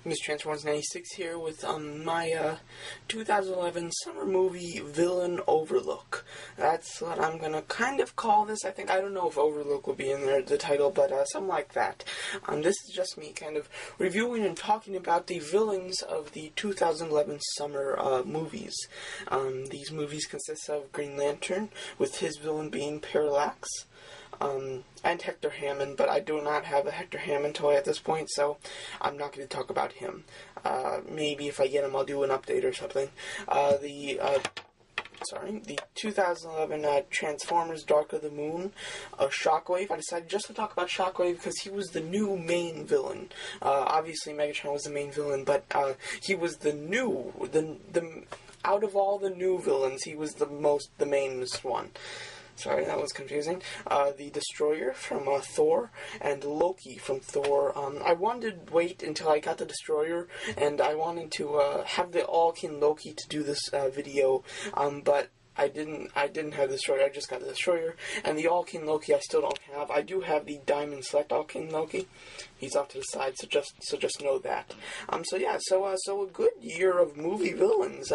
Mrtransformers96 here with my 2011 summer movie villain Overlook. That's what I'm gonna kind of call this. I don't know if Overlook will be in the title, but something like that. This is just me kind of reviewing and talking about the villains of the 2011 summer movies. These movies consist of Green Lantern, with his villain being Parallax. And Hector Hammond, but I do not have a Hector Hammond toy at this point, so I'm not going to talk about him. Maybe if I get him, I'll do an update or something. The 2011 Transformers Dark of the Moon, Shockwave. I decided just to talk about Shockwave because he was the new main villain. Obviously Megatron was the main villain, but he was the out of all the new villains, he was the mainest one. Sorry, that was confusing. The Destroyer from Thor, and Loki from Thor. I wanted to wait until I got the Destroyer, and I wanted to have the All-King Loki to do this video, but I didn't have the Destroyer. I just got the Destroyer, and the All-King Loki I still don't have. I do have the Diamond Select All-King Loki. He's off to the side, so just know that. So a good year of movie villains.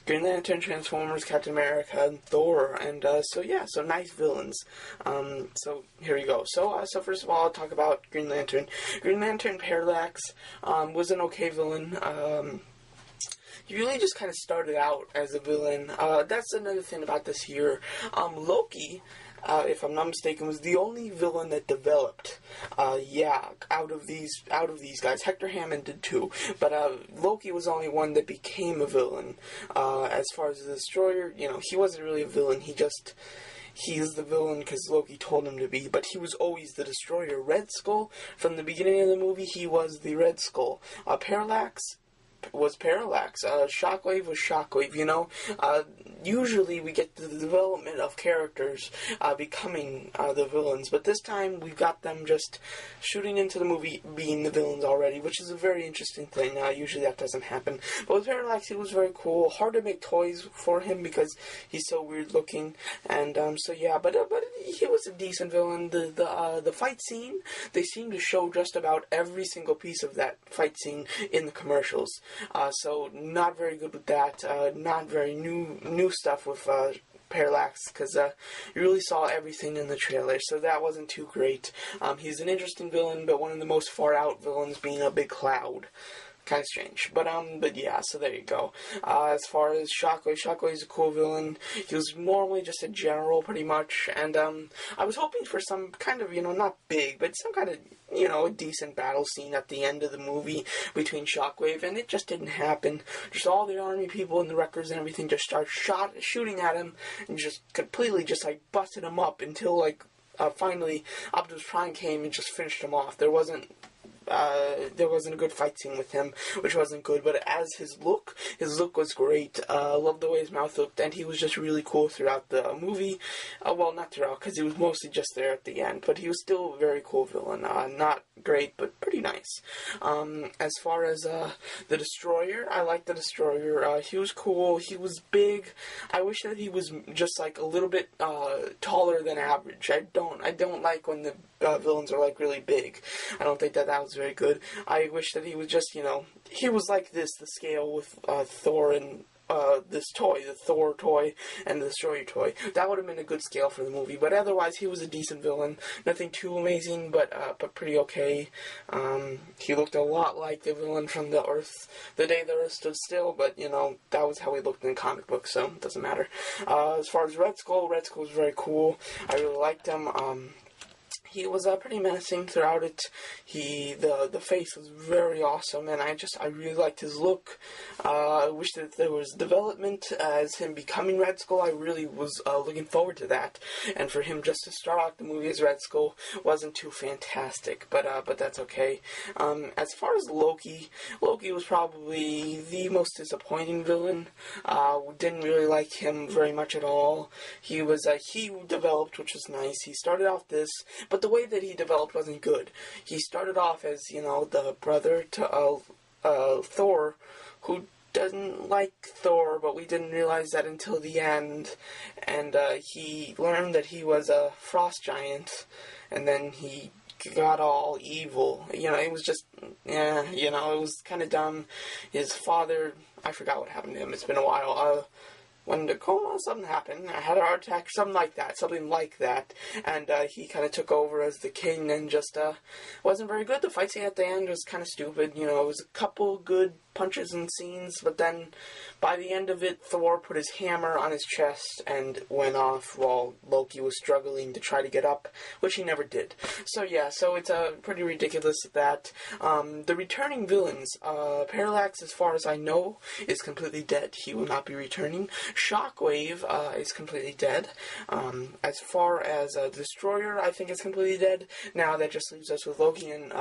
Green Lantern, Transformers, Captain America, and Thor, and so nice villains. So here we go. So first of all, I'll talk about Green Lantern. Green Lantern Parallax was an okay villain. He really just kind of started out as a villain. That's another thing about this year. Loki, if I'm not mistaken, was the only villain that developed. Out of these guys, Hector Hammond did too, but Loki was the only one that became a villain. As far as the Destroyer, he wasn't really a villain. He's the villain because Loki told him to be, but he was always the Destroyer. Red Skull, from the beginning of the movie, he was the Red Skull. Parallax was Parallax. Shockwave was Shockwave. Usually we get the development of characters becoming the villains, but this time we've got them just shooting into the movie being the villains already, which is a very interesting thing. Usually that doesn't happen. But with Parallax, he was very cool. Hard to make toys for him because he's so weird looking, and but he was a decent villain. The fight scene, they seem to show just about every single piece of that fight scene in the commercials. So not very good with that. Not very new stuff with Parallax, because you really saw everything in the trailer, so that wasn't too great. He's an interesting villain, but one of the most far out villains being a big cloud. Kind of strange, but yeah, so there you go. As far as Shockwave's a cool villain. He was normally just a general, pretty much, and I was hoping for some kind of, not big, but some kind of, a decent battle scene at the end of the movie between Shockwave, and it just didn't happen. Just all the army people and the wreckers and everything just started shooting at him, and just completely busted him up until, finally Optimus Prime came and just finished him off. There wasn't a good fight scene with him, which wasn't good, but as his look was great. Loved the way his mouth looked, and he was just really cool throughout the movie. Well, not throughout, because he was mostly just there at the end, but he was still a very cool villain. Not great, but pretty nice. As far as the Destroyer, I liked the Destroyer. He was cool. He was big. I wish that he was just a little bit taller than average. I don't like when the villains are really big. I don't think that was very good. I wish that he was just, he was like this, the scale with Thor and this toy, the Thor toy and the Destroyer toy. That would have been a good scale for the movie, but otherwise he was a decent villain. Nothing too amazing, but pretty okay. He looked a lot like the villain from the day the Earth stood still, but that was how he looked in the comic book, so it doesn't matter. As far as Red Skull was very cool. I really liked him. He was pretty menacing throughout it. The face was very awesome, and I really liked his look. I wish that there was development as him becoming Red Skull. I really was looking forward to that, and for him just to start out the movie as Red Skull wasn't too fantastic, but that's okay. As far as Loki was probably the most disappointing villain. Didn't really like him very much at all. He developed, which was nice. He started off but the way that he developed wasn't good. He started off as, the brother to Thor, who doesn't like Thor, but we didn't realize that until the end, and he learned that he was a frost giant, and then he got all evil. You know, it was just, yeah, you know, it was kind of dumb. His father, I forgot what happened to him. It's been a while. Went into coma, something happened. I had a heart attack, something like that. And he kind of took over as the king, and just wasn't very good. The fight scene at the end was kind of stupid. You know, it was a couple good punches and scenes, but then by the end of it, Thor put his hammer on his chest and went off while Loki was struggling to try to get up, which he never did. So yeah, so it's pretty ridiculous that the returning villains, Parallax, as far as I know, is completely dead. He will not be returning. Shockwave is completely dead. As far as Destroyer, I think is completely dead. Now that just leaves us with Loki and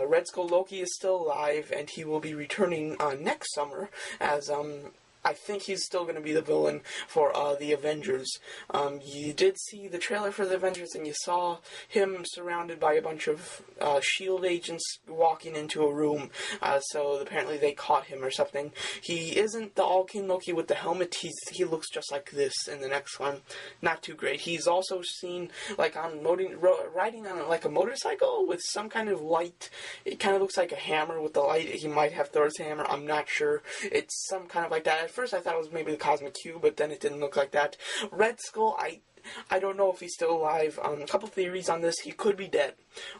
Red Skull. Loki is still alive, and he will be returning next summer as I think he's still going to be the villain for the Avengers. You did see the trailer for the Avengers, and you saw him surrounded by a bunch of S.H.I.E.L.D. agents walking into a room. So apparently they caught him or something. He isn't the All-King Loki with the helmet. He looks just like this in the next one. Not too great. He's also seen like riding on like a motorcycle with some kind of light. It kind of looks like a hammer with the light. He might have Thor's hammer. I'm not sure. It's some kind of like that. At first I thought it was maybe the Cosmic Cube, but then it didn't look like that. Red Skull, I don't know if he's still alive. A couple theories on this. He could be dead.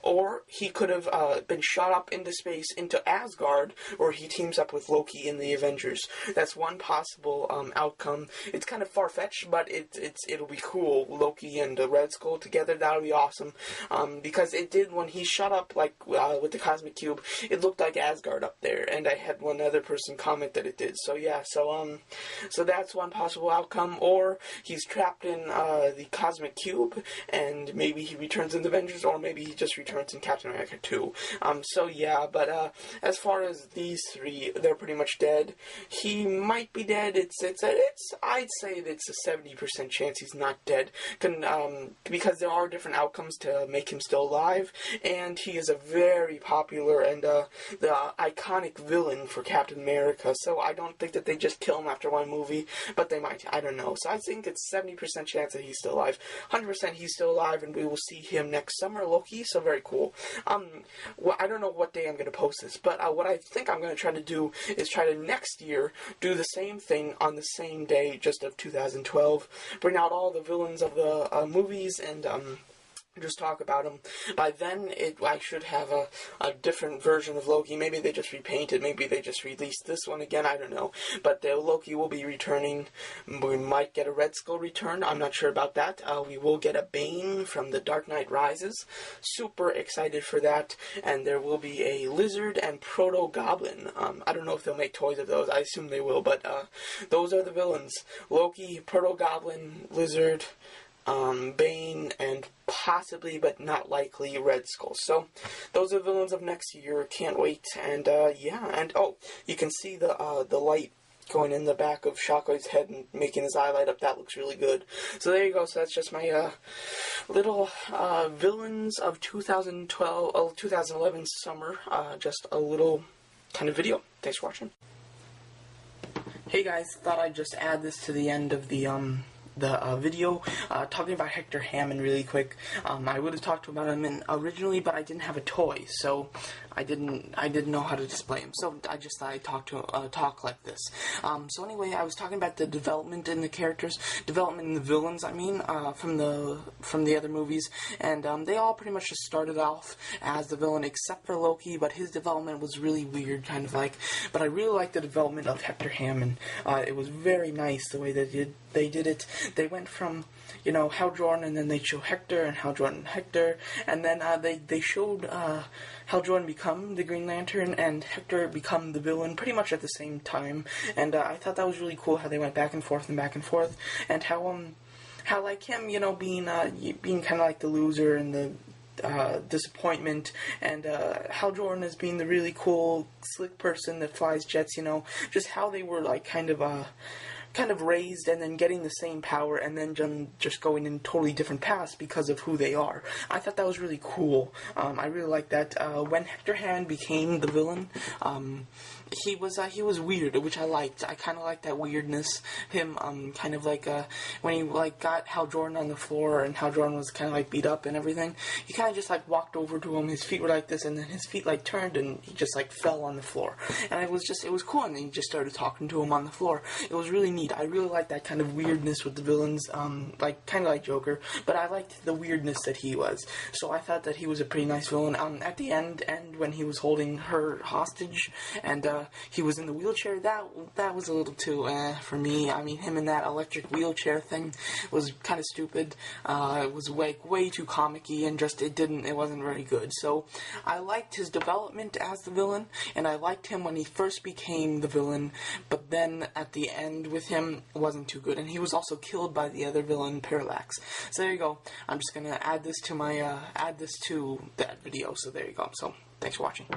Or he could have been shot up into space, into Asgard, or he teams up with Loki in the Avengers. That's one possible outcome. It's kind of far-fetched, but it'll be cool. Loki and Red Skull together, that'll be awesome. Because it did, when he shot up like with the Cosmic Cube, it looked like Asgard up there, and I had one other person comment that it did. So yeah, so that's one possible outcome. Or he's trapped in the Cosmic Cube, and maybe he returns in the Avengers, or maybe he just returns in Captain America 2. So yeah, but as far as these three, they're pretty much dead. He might be dead. I'd say that it's a 70% chance he's not dead, because there are different outcomes to make him still alive, and he is a very popular and the iconic villain for Captain America. So I don't think that they just kill him after one movie, but they might. I don't know. So I think it's 70% chance that he's still alive. 100% he's still alive, and we will see him next summer, Loki, so very cool. Well, I don't know what day I'm going to post this, but what I think I'm going to try to do is try to next year do the same thing on the same day, just of 2012, bring out all the villains of the movies, and just talk about him. By then, I should have a different version of Loki. Maybe they just repainted, maybe they just released this one again, I don't know. But the Loki will be returning. We might get a Red Skull return, I'm not sure about that. We will get a Bane from The Dark Knight Rises. Super excited for that. And there will be a Lizard and Proto-Goblin. I don't know if they'll make toys of those, I assume they will, but those are the villains. Loki, Proto-Goblin, Lizard, Bane, and possibly, but not likely, Red Skull. So, those are the villains of next year. Can't wait. And, yeah. And, oh, you can see the light going in the back of Shockwave's head and making his eye light up. That looks really good. So, there you go. So, that's just my, little, villains of 2011 summer. Just a little kind of video. Thanks for watching. Hey, guys. Thought I'd just add this to the end of the video, talking about Hector Hammond really quick. I would have talked about him originally, but I didn't have a toy, so I didn't know how to display him. So I just thought I'd talk like this. So anyway, I was talking about the development in the characters, development in the villains, I mean, from the other movies, and they all pretty much just started off as the villain, except for Loki, but his development was really weird, kind of like, but I really liked the development of Hector Hammond. It was very nice the way they did it. They went from, you know, Hal Jordan, and then they showed Hector, and Hal Jordan and Hector, and then they showed Hal Jordan become the Green Lantern, and Hector become the villain pretty much at the same time, and I thought that was really cool how they went back and forth, and how like him, you know, being kind of like the loser and the disappointment, and Hal Jordan as being the really cool, slick person that flies jets, you know, just how they were like kind of kind of raised and then getting the same power and then just going in totally different paths because of who they are. I thought that was really cool. I really liked that. When Hector Hand became the villain, he was weird, which I liked. I kind of liked that weirdness. Him, kind of like, when he, like, got Hal Jordan on the floor and Hal Jordan was kind of, like, beat up and everything, he kind of just, like, walked over to him, his feet were like this, and then his feet, like, turned and he just, like, fell on the floor. And it was cool, and then he just started talking to him on the floor. It was really neat. I really liked that kind of weirdness with the villains, like, kind of like Joker, but I liked the weirdness that he was. So I thought that he was a pretty nice villain. At the end, when he was holding her hostage, and, he was in the wheelchair, that was a little too, for me. I mean, him in that electric wheelchair thing was kind of stupid. It was way too comic-y, and just, it wasn't very good. So, I liked his development as the villain, and I liked him when he first became the villain, but then, at the end with him, it wasn't too good. And he was also killed by the other villain, Parallax. So there you go. I'm just gonna add this to my, that video, so there you go. So, thanks for watching.